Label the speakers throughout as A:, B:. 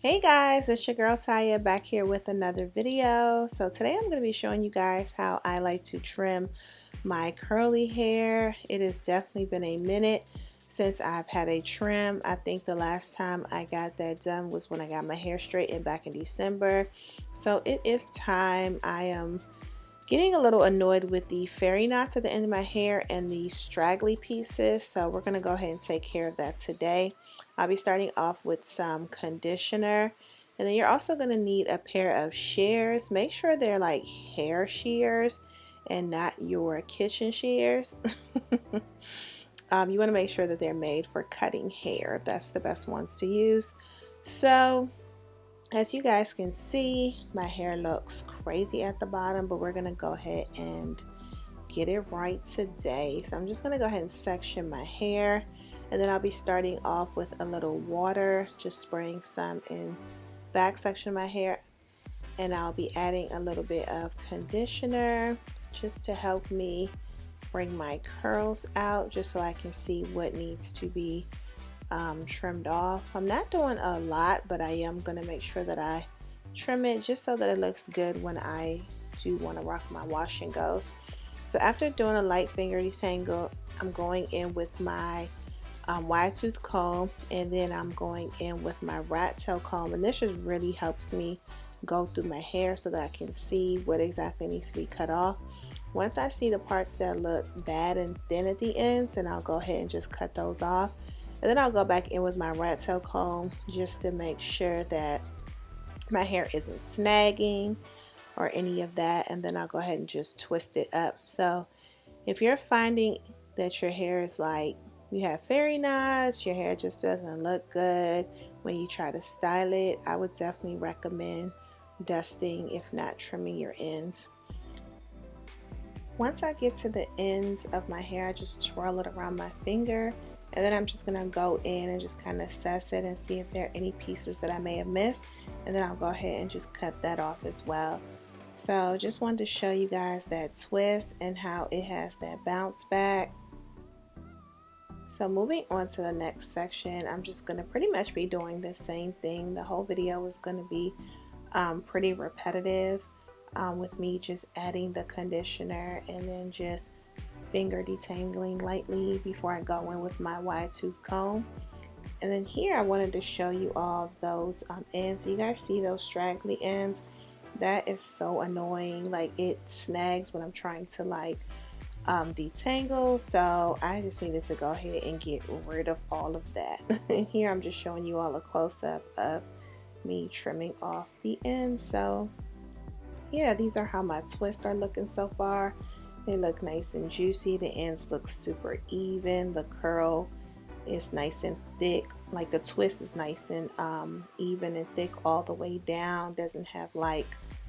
A: Hey guys, it's your girl Taya back here with another video. So today I'm going to be showing you guys how I like to trim my curly hair. It has definitely been a minute since I've had a trim. I think the last time I got that done was when I got my hair straightened back in December. So it is time. I am getting a little annoyed with the fairy knots at the end of my hair and the straggly pieces, so we're going to go ahead and take care of that today. I'll be starting off with some conditioner, and then you're also going to need a pair of shears. Make sure they're like hair shears and not your kitchen shears. You want to make sure that they're made for cutting hair. That's the best ones to use. So as you guys can see, my hair looks crazy at the bottom, but we're going to go ahead and get it right today. So I'm just going to go ahead and section my hair, and then I'll be starting off with a little water, just spraying some in back section of my hair, and I'll be adding a little bit of conditioner just to help me bring my curls out, just so I can see what needs to be trimmed off. I'm not doing a lot, but I am going to make sure that I trim it just so that it looks good when I do want to rock my wash and goes. So after doing a light finger detangle, I'm going in with my wide tooth comb, and then I'm going in with my rat tail comb, and this just really helps me go through my hair so that I can see what exactly needs to be cut off. Once I see the parts that look bad and thin at the ends, then I'll go ahead and just cut those off. And then I'll go back in with my rat tail comb just to make sure that my hair isn't snagging or any of that. And then I'll go ahead and just twist it up. So if you're finding that your hair is like you have fairy knots, your hair just doesn't look good when you try to style it, I would definitely recommend dusting, if not trimming your ends. Once I get to the ends of my hair, I just twirl it around my finger. And then I'm just going to go in and just kind of assess it and see if there are any pieces that I may have missed. And then I'll go ahead and just cut that off as well. So just wanted to show you guys that twist and how it has that bounce back. So moving on to the next section, I'm just going to pretty much be doing the same thing. The whole video is going to be pretty repetitive with me just adding the conditioner and then just finger detangling lightly before I go in with my wide tooth comb. And then here I wanted to show you all those ends. You guys see those straggly ends? That is so annoying. Like, it snags when I'm trying to like detangle. So I just needed to go ahead and get rid of all of that. And here I'm just showing you all a close-up of me trimming off the ends. So yeah, these are how my twists are looking so far. They look nice and juicy. The ends look super even. The curl is nice and thick. Like, the twist is nice and even and thick all the way down. Doesn't have like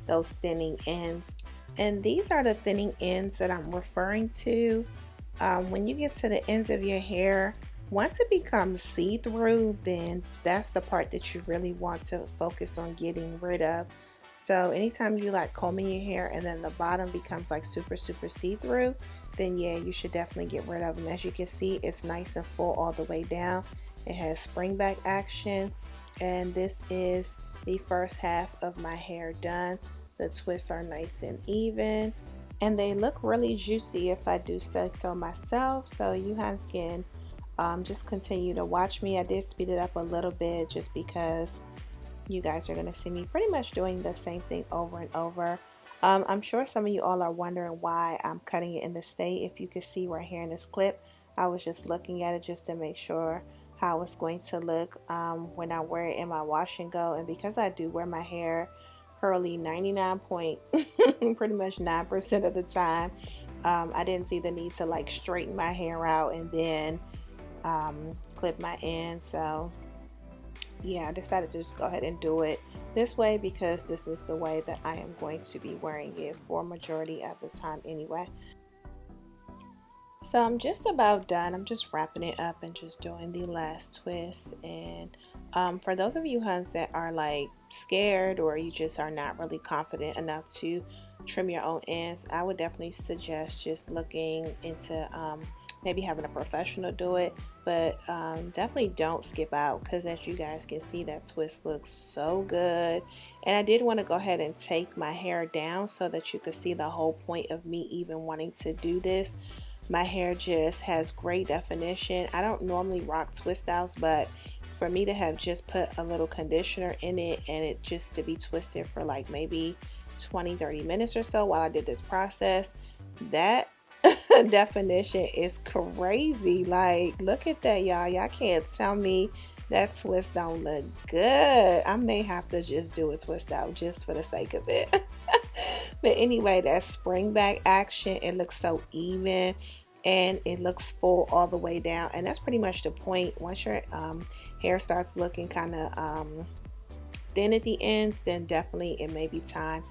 A: those thinning ends. And these are the thinning ends that I'm referring to. When you get to the ends of your hair, once it becomes see-through, then that's the part that you really want to focus on getting rid of. So anytime you like combing your hair and then the bottom becomes like super see-through, then yeah, you should definitely get rid of them. As you can see, it's nice and full all the way down. It has spring back action, and this is the first half of my hair done. The twists are nice and even, and they look really juicy if I do say so myself. So you Huns can just continue to watch me. I did speed it up a little bit just because you guys are going to see me pretty much doing the same thing over and over. I'm sure some of you all are wondering why I'm cutting it in the state. If you can see right here in this clip, I was just looking at it just to make sure how it's going to look when I wear it in my wash and go. And because I do wear my hair curly 99 point pretty much 9% of the time, I didn't see the need to like straighten my hair out and then clip my ends. So yeah, I decided to just go ahead and do it this way because this is the way that I am going to be wearing it for a majority of the time anyway. So I'm just about done. I'm just wrapping it up and just doing the last twist. And for those of you Huns that are like scared, or you just are not really confident enough to trim your own ends, I would definitely suggest just looking into maybe having a professional do it, but definitely don't skip out, because as you guys can see, that twist looks so good. And I did want to go ahead and take my hair down so that you could see the whole point of me even wanting to do this. My hair just has great definition. I don't normally rock twist outs, but for me to have just put a little conditioner in it and it just to be twisted for like maybe 20-30 minutes or so while I did this process, that definition is crazy. Like, look at that, y'all can't tell me that twist don't look good. I may have to just do a twist out just for the sake of it. But anyway, that spring back action, it looks so even and it looks full all the way down, and that's pretty much the point. Once your hair starts looking kind of thin at the ends, then definitely it may be time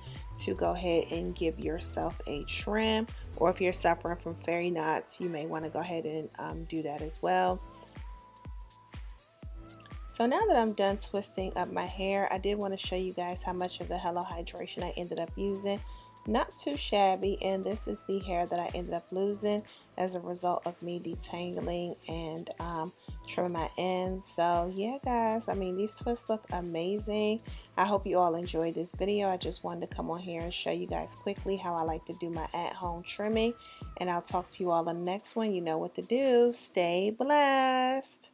A: to go ahead and give yourself a trim, or if you're suffering from fairy knots, you may want to go ahead and do that as well. So now that I'm done twisting up my hair, I did want to show you guys how much of the Hello Hydration I ended up using. Not too shabby, and this is the hair that I ended up losing as a result of me detangling and trimming my ends. So yeah guys, I mean, these twists look amazing. I hope you all enjoyed this video. I just wanted to come on here and show you guys quickly how I like to do my at-home trimming, and I'll talk to you all on the next one. You know what to do. Stay blessed.